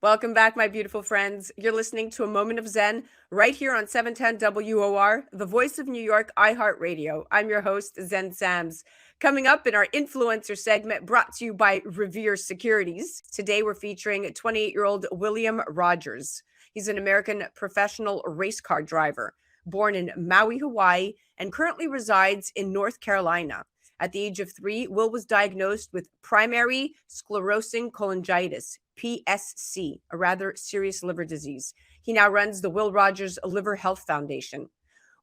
Welcome back, my beautiful friends. You're listening to A Moment of Zen right here on 710 WOR, the voice of New York, iHeartRadio. I'm your host, Zen Sams. Coming up in our influencer segment brought to you by Revere Securities. Today we're featuring 28-year-old William Rodgers. He's an American professional race car driver, born in Maui, Hawaii, and currently resides in North Carolina. At the age of 3, Will was diagnosed with primary sclerosing cholangitis, PSC, a rather serious liver disease. He now runs the Will Rodgers Liver Health Foundation.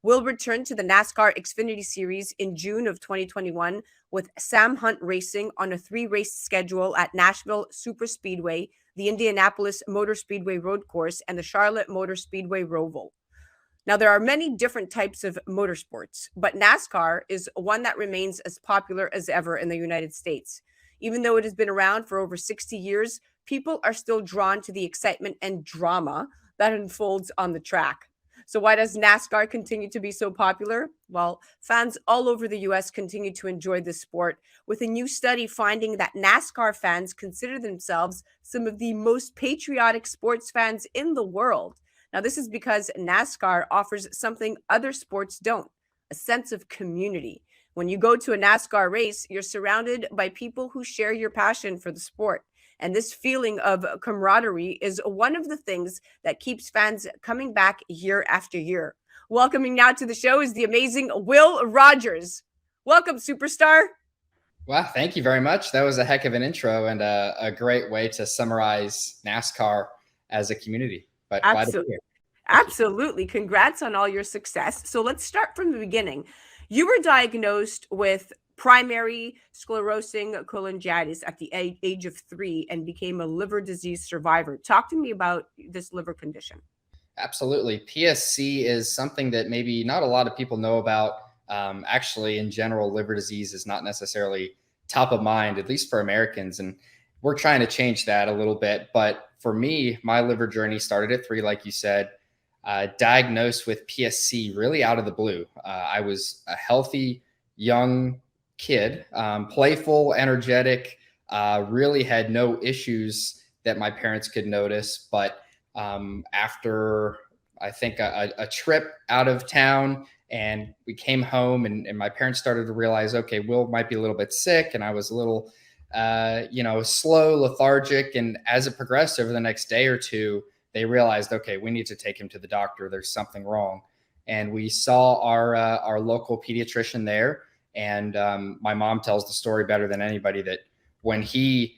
Will returned to the NASCAR Xfinity Series in June of 2021 with Sam Hunt Racing on a 3-race schedule at Nashville Superspeedway, the Indianapolis Motor Speedway Road Course, and the Charlotte Motor Speedway Roval. Now, there are many different types of motorsports, but NASCAR is one that remains as popular as ever in the United States. Even though it has been around for over 60 years, people are still drawn to the excitement and drama that unfolds on the track. So why does NASCAR continue to be so popular? Well, fans all over the U.S. continue to enjoy this sport, with a new study finding that NASCAR fans consider themselves some of the most patriotic sports fans in the world. Now, this is because NASCAR offers something other sports don't, a sense of community. When you go to a NASCAR race, you're surrounded by people who share your passion for the sport. And this feeling of camaraderie is one of the things that keeps fans coming back year after year. Welcoming now to the show is the amazing Will Rodgers. Welcome, superstar. Wow, thank you very much. That was a heck of an intro and a great way to summarize NASCAR as a community. But glad to be here. Absolutely. Congrats on all your success. So let's start from the beginning. You were diagnosed with primary sclerosing cholangitis at the age of 3 and became a liver disease survivor. Talk to me about this liver condition. Absolutely. PSC is something that maybe not a lot of people know about. Actually, in general, liver disease is not necessarily top of mind, at least for Americans. And we're trying to change that a little bit. But for me, my liver journey started at 3, like you said. Diagnosed with PSC really out of the blue. I was a healthy young kid, playful, energetic, really had no issues that my parents could notice. But after, I think, a trip out of town, and we came home and my parents started to realize, okay, Will might be a little bit sick. And I was a little, slow, lethargic. And as it progressed over the next day or two, they realized, okay, we need to take him to the doctor. There's something wrong. And we saw our local pediatrician there. And my mom tells the story better than anybody that when he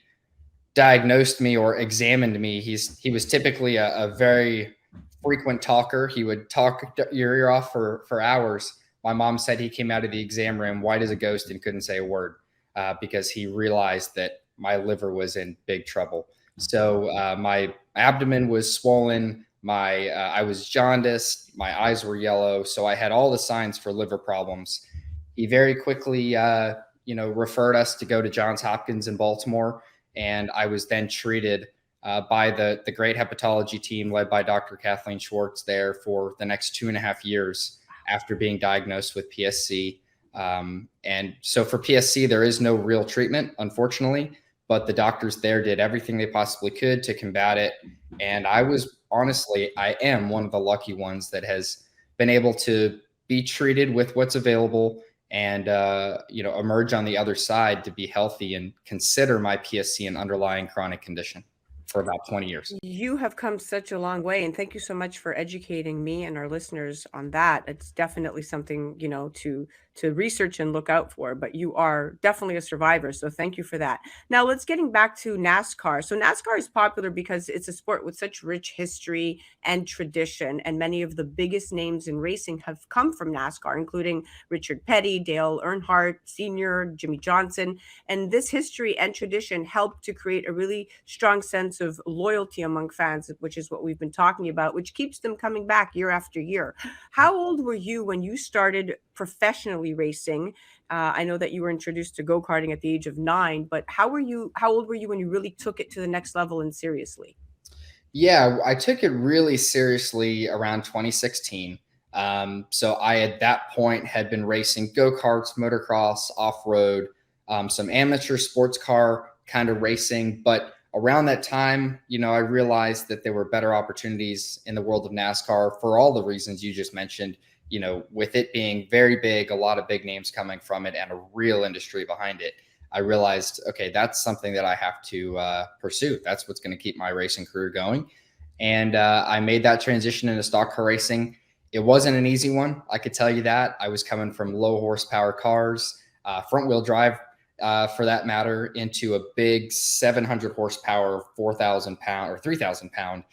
diagnosed me or examined me, he was typically a very frequent talker. He would talk your ear off for hours. My mom said he came out of the exam room white as a ghost and couldn't say a word because he realized that my liver was in big trouble. So my abdomen was swollen. I was jaundiced. My eyes were yellow. So I had all the signs for liver problems. He very quickly, referred us to go to Johns Hopkins in Baltimore. And I was then treated by the great hepatology team led by Dr. Kathleen Schwartz there for the next 2.5 years after being diagnosed with PSC. And so for PSC, there is no real treatment, unfortunately. But the doctors there did everything they possibly could to combat it. And I am one of the lucky ones that has been able to be treated with what's available and, emerge on the other side to be healthy and consider my PSC an underlying chronic condition for about 20 years. You have come such a long way, and thank you so much for educating me and our listeners on that. It's definitely something, to research and look out for, but you are definitely a survivor. So thank you for that. Now let's getting back to NASCAR. So NASCAR is popular because it's a sport with such rich history and tradition. And many of the biggest names in racing have come from NASCAR, including Richard Petty, Dale Earnhardt Sr., Jimmy Johnson. And this history and tradition helped to create a really strong sense of loyalty among fans, which is what we've been talking about, which keeps them coming back year after year. How old were you when you started professionally racing? I know that you were introduced to go-karting at the age of 9, but how old were you when you really took it to the next level and seriously? Yeah, I took it really seriously around 2016. So I, at that point, had been racing go-karts, motocross, off-road, some amateur sports car kind of racing, but around that time, I realized that there were better opportunities in the world of NASCAR for all the reasons you just mentioned. With it being very big, a lot of big names coming from it, and a real industry behind it, I realized, okay, that's something that I have to pursue. That's what's going to keep my racing career going. And I made that transition into stock car racing. It wasn't an easy one, I could tell you that. I was coming from low horsepower cars, front wheel drive, for that matter, into a big 700 horsepower, 4,000 pound or 3,000 pound,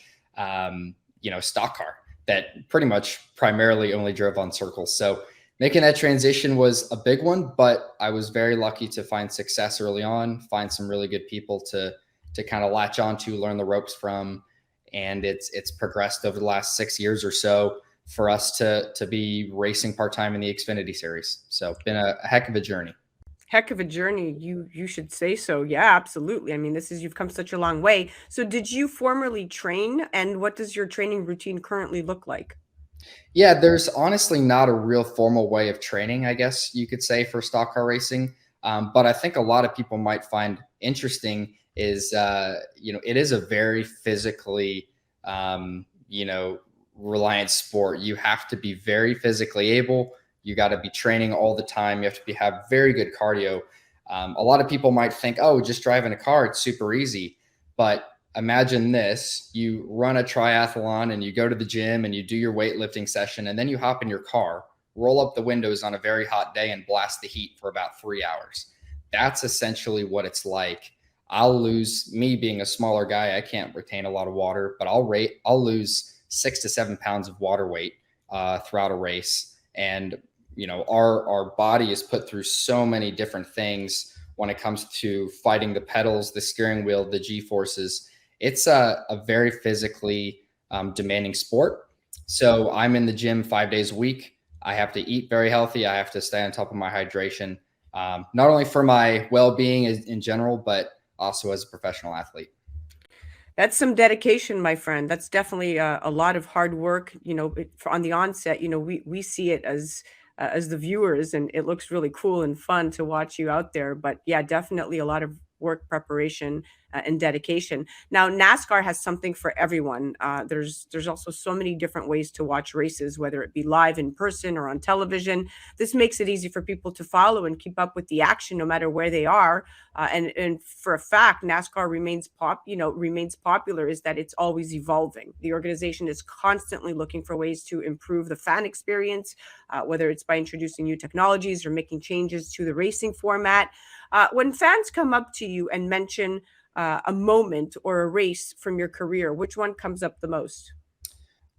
stock car that pretty much primarily only drove on circles. So making that transition was a big one, but I was very lucky to find success early on, find some really good people to kind of latch on to, learn the ropes from. And it's progressed over the last 6 years or so for us to be racing part-time in the Xfinity Series. So it's been a heck of a journey. Heck of a journey. You should say so. Yeah, absolutely. I mean, you've come such a long way. So did you formerly train, and what does your training routine currently look like? Yeah, there's honestly not a real formal way of training, I guess you could say, for stock car racing. But I think a lot of people might find interesting is, it is a very physically, reliant sport. You have to be very physically able. You got to be training all the time. You have to have very good cardio. A lot of people might think, oh, just driving a car, it's super easy. But imagine this: you run a triathlon and you go to the gym and you do your weightlifting session, and then you hop in your car, roll up the windows on a very hot day, and blast the heat for about 3 hours. That's essentially what it's like. I'll lose, me being a smaller guy, I can't retain a lot of water, but I'll lose 6 to 7 pounds of water weight throughout a race. And our body is put through so many different things when it comes to fighting the pedals, the steering wheel, the G forces. It's a very physically demanding sport. So I'm in the gym 5 days a week. I have to eat very healthy. I have to stay on top of my hydration, not only for my well-being in general, but also as a professional athlete. That's some dedication, my friend. That's definitely a lot of hard work. On the onset, we see it as the viewers, and it looks really cool and fun to watch you out there. But yeah, definitely a lot of work preparation and dedication. Now, NASCAR has something for everyone. There's also so many different ways to watch races, whether it be live in person or on television. This makes it easy for people to follow and keep up with the action, no matter where they are. And for a fact, NASCAR remains popular, is that it's always evolving. The organization is constantly looking for ways to improve the fan experience, whether it's by introducing new technologies or making changes to the racing format. When fans come up to you and mention a moment or a race from your career, which one comes up the most?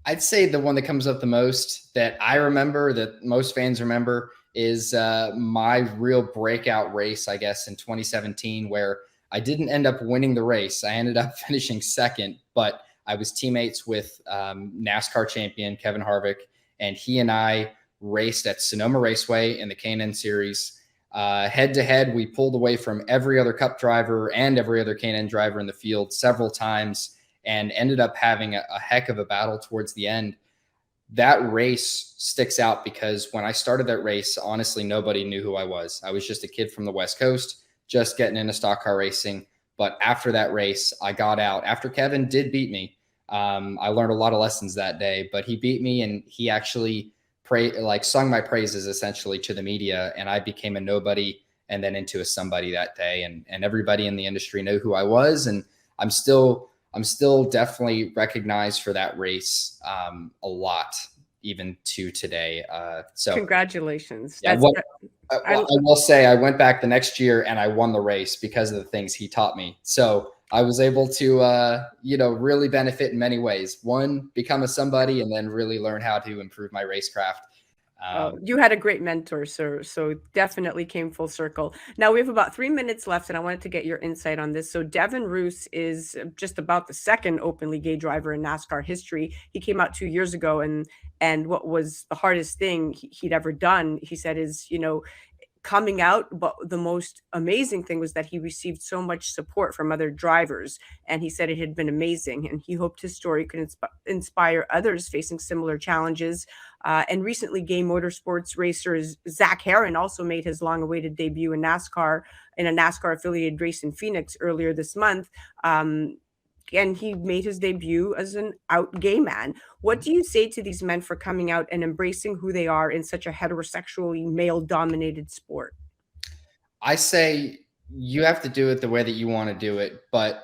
I'd say the one that comes up the most that I remember, that most fans remember, is my real breakout race, I guess, in 2017, where I didn't end up winning the race. I ended up finishing second, but I was teammates with NASCAR champion Kevin Harvick, and he and I raced at Sonoma Raceway in the K&N Series. Head to head, we pulled away from every other Cup driver and every other K&N driver in the field several times, and ended up having a heck of a battle towards the end. That race sticks out because when I started that race, honestly, nobody knew who I was. I was just a kid from the West Coast, just getting into stock car racing. But after that race, I got out. After Kevin did beat me, I learned a lot of lessons that day. But he beat me, and he actually sung my praises essentially to the media, and I became a nobody and then into a somebody that day. And everybody in the industry knew who I was, and I'm still definitely recognized for that race a lot, even to today. So Congratulations. Yeah, I will say I went back the next year and I won the race because of the things he taught me. So I was able to, really benefit in many ways. One, become a somebody, and then really learn how to improve my racecraft. You had a great mentor, sir. So definitely came full circle. Now we have about 3 minutes left, and I wanted to get your insight on this. So Devin Roos is just about the second openly gay driver in NASCAR history. He came out 2 years ago, and what was the hardest thing he'd ever done, he said, is coming out. But the most amazing thing was that he received so much support from other drivers, and he said it had been amazing, and he hoped his story could inspire others facing similar challenges. And recently, gay motorsports racer Zach Herron also made his long-awaited debut in NASCAR, in a NASCAR affiliated race in Phoenix earlier this month. And he made his debut as an out gay man. What do you say to these men for coming out and embracing who they are in such a heterosexually male dominated sport? I say you have to do it the way that you want to do it. But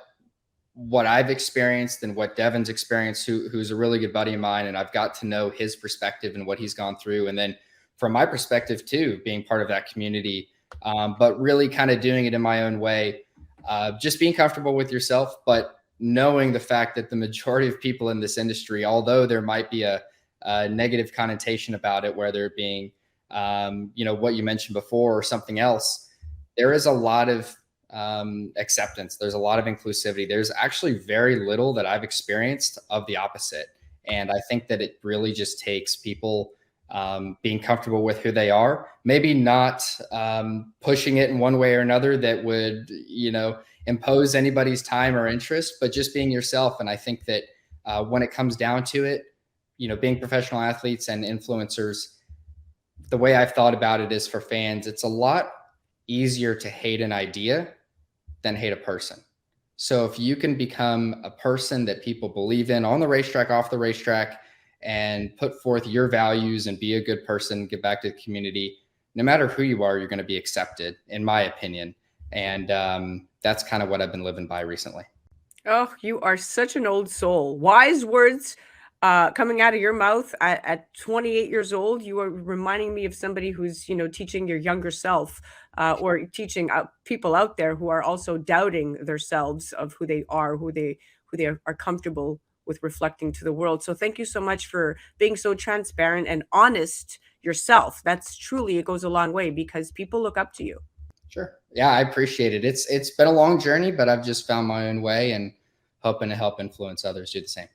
what I've experienced and what Devin's experienced, who's a really good buddy of mine, and I've got to know his perspective and what he's gone through. And then from my perspective too, being part of that community, but really kind of doing it in my own way, just being comfortable with yourself, but knowing the fact that the majority of people in this industry, although there might be a negative connotation about it, whether it being, what you mentioned before or something else, there is a lot of acceptance. There's a lot of inclusivity. There's actually very little that I've experienced of the opposite. And I think that it really just takes people being comfortable with who they are, maybe not pushing it in one way or another that would, impose anybody's time or interest, but just being yourself. And I think that when it comes down to it, being professional athletes and influencers, the way I've thought about it is for fans, it's a lot easier to hate an idea than hate a person. So if you can become a person that people believe in on the racetrack, off the racetrack, and put forth your values and be a good person, give back to the community, no matter who you are, you're going to be accepted, in my opinion. And that's kind of what I've been living by recently. Oh, you are such an old soul. Wise words coming out of your mouth at 28 years old. You are reminding me of somebody who's, teaching your younger self or teaching people out there who are also doubting themselves of who they are, who they are comfortable with reflecting to the world. So thank you so much for being so transparent and honest yourself. That's truly, it goes a long way because people look up to you. Sure. Yeah, I appreciate it. It's been a long journey, but I've just found my own way and hoping to help influence others do the same.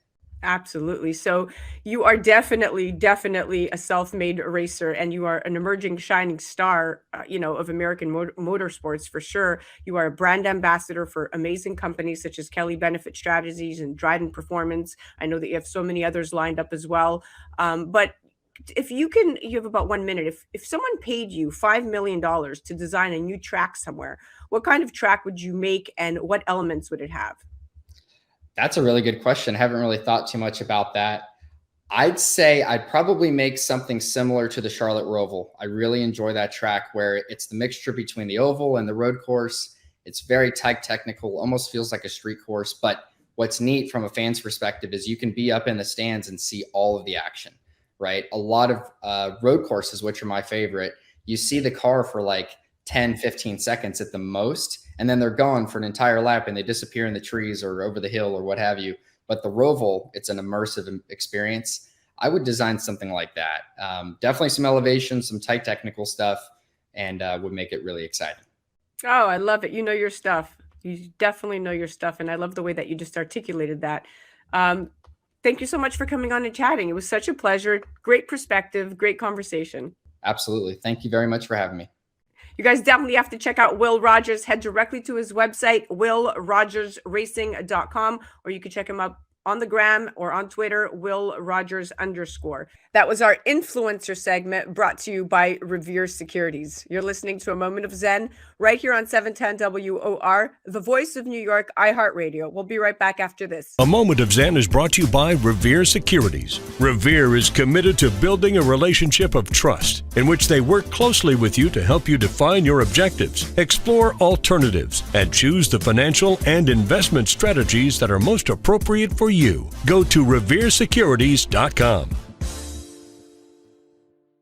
Absolutely. So you are definitely a self-made racer, and you are an emerging shining star, of American motorsports for sure. You are a brand ambassador for amazing companies such as Kelly Benefit Strategies and Dryden Performance. I know that you have so many others lined up as well. But if you have about 1 minute. If someone paid you $5 million to design a new track somewhere, what kind of track would you make, and what elements would it have? That's a really good question. I haven't really thought too much about that. I'd say I'd probably make something similar to the Charlotte Roval. I really enjoy that track where it's the mixture between the oval and the road course. It's very tight technical, almost feels like a street course. But what's neat from a fan's perspective is you can be up in the stands and see all of the action, right? A lot of road courses, which are my favorite, you see the car for like 10, 15 seconds at the most, and then they're gone for an entire lap and they disappear in the trees or over the hill or what have you. But the Roval, it's an immersive experience. I would design something like that. Definitely some elevation, some tight technical stuff, and would make it really exciting. Oh, I love it. You know your stuff. You definitely know your stuff. And I love the way that you just articulated that. Thank you so much for coming on and chatting. It was such a pleasure. Great perspective, great conversation. Absolutely. Thank you very much for having me. You guys definitely have to check out Will Rodgers. Head directly to his website, willrodgersracing.com, or you can check him up on the gram or on Twitter, @WillRodgers_. That was our influencer segment brought to you by Revere Securities. You're listening to A Moment of Zen right here on 710 WOR, the voice of New York, iHeartRadio. We'll be right back after this. A Moment of Zen is brought to you by Revere Securities. Revere is committed to building a relationship of trust in which they work closely with you to help you define your objectives, explore alternatives, and choose the financial and investment strategies that are most appropriate for you. Go to reveresecurities.com.